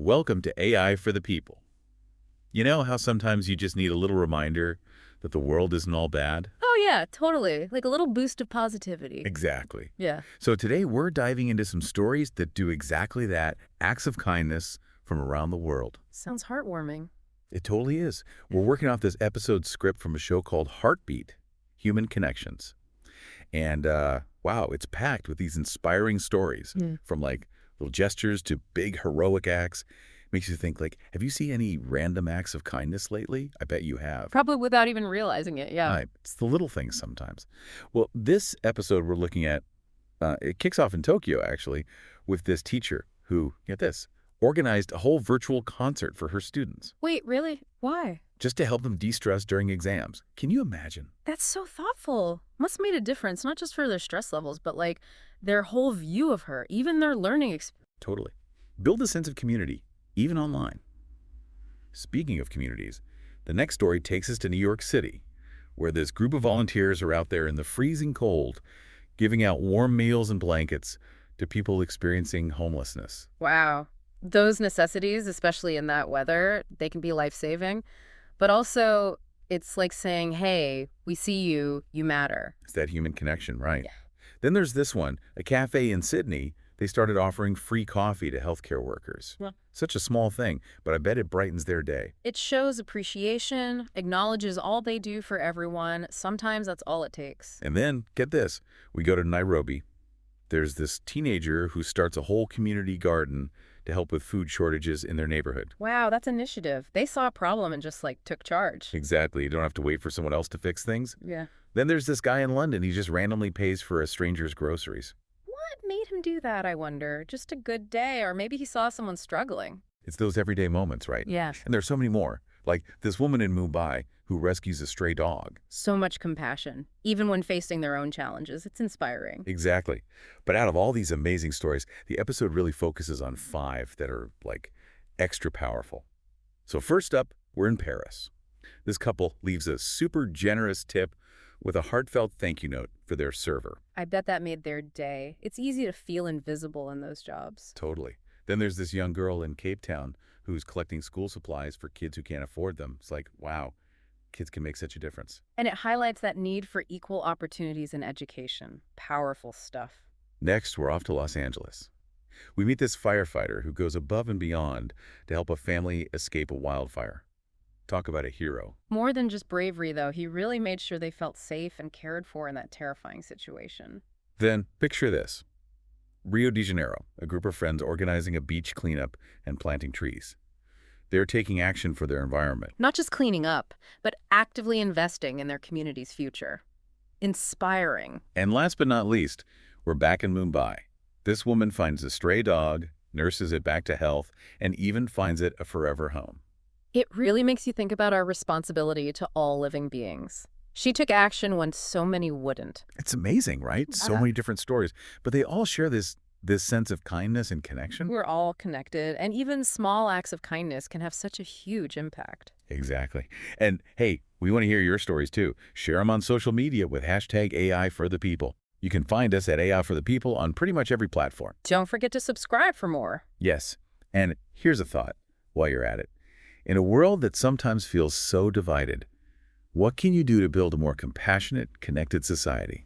Welcome to AI for the People. You know how sometimes you just need a little reminder that the world isn't all bad? Oh, yeah, totally. Like a little boost of positivity. Exactly. Yeah. So today we're diving into some stories that do exactly that, acts of kindness from around the world. Sounds heartwarming. It totally is. We're working off this episode script from a show called Heartbeat, Human Connections. And wow, it's packed with these inspiring stories Mm. from like little gestures to big heroic acts. Makes you think like, have you seen any random acts of kindness lately? I bet you have. Probably without even realizing it, yeah. Right. It's the little things sometimes. Well, this episode we're looking at, it kicks off in Tokyo, actually, with this teacher who, get this, organized a whole virtual concert for her students Wait, really? Why? just to help them de-stress during exams. Can you imagine? That's so thoughtful. Must have made a difference, not just for their stress levels, but like their whole view of her, even their learning experience. Totally. Build a sense of community, even online. Speaking of communities, the next story takes us to New York City, where this group of volunteers are out there in the freezing cold, giving out warm meals and blankets to people experiencing homelessness. Wow. Those necessities, especially in that weather, they can be life-saving. But also, it's like saying, hey, we see you, you matter. It's that human connection, right? Yeah. Then there's this one, a cafe in Sydney. They started offering free coffee to healthcare workers. Well, Such a small thing, but I bet it brightens their day. it shows appreciation, acknowledges all they do for everyone. Sometimes that's all it takes. And then, get this, we go to Nairobi. There's this teenager who starts a whole community garden to help with food shortages in their neighborhood. Wow, that's initiative. They saw a problem and just like took charge. Exactly. You don't have to wait for someone else to fix things. Yeah. Then there's this guy in London. He just randomly pays for a stranger's groceries. What made him do that, I wonder? Just a good day, or maybe he saw someone struggling. It's those everyday moments, right? Yeah. And there's so many more. Like this woman in Mumbai who rescues a stray dog. So much compassion, even when facing their own challenges. It's inspiring. Exactly. But out of all these amazing stories, the episode really focuses on 5 that are, like, extra powerful. So first up, we're in Paris. This couple leaves a super generous tip with a heartfelt thank you note for their server. I bet that made their day. It's easy to feel invisible in those jobs. Totally. Then there's this young girl in Cape Town who's collecting school supplies for kids who can't afford them. It's like, wow, kids can make such a difference. And it highlights that need for equal opportunities in education. Powerful stuff. Next, we're off to Los Angeles. We meet this firefighter who goes above and beyond to help a family escape a wildfire. Talk about a hero. More than just bravery, though, he really made sure they felt safe and cared for in that terrifying situation. Then, picture this. Rio de Janeiro, a group of friends organizing a beach cleanup and planting trees. They're taking action for their environment. Not just cleaning up, but actively investing in their community's future. Inspiring. And last but not least, we're back in Mumbai. This woman finds a stray dog, nurses it back to health, and even finds it a forever home. It really makes you think about our responsibility to all living beings. She took action when so many wouldn't. It's amazing, right? So many different stories, but they all share this sense of kindness and connection. We're all connected, and even small acts of kindness can have such a huge impact. Exactly. And hey, we want to hear your stories too. Share them on social media with hashtag AI for the People. You can find us at AI for the People on pretty much every platform. Don't forget to subscribe for more. Yes. And here's a thought while you're at it. In a world that sometimes feels so divided, what can you do to build a more compassionate, connected society?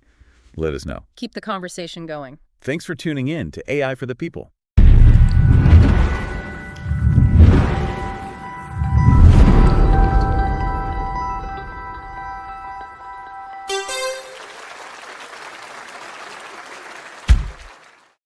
Let us know. Keep the conversation going. Thanks for tuning in to AI for the People.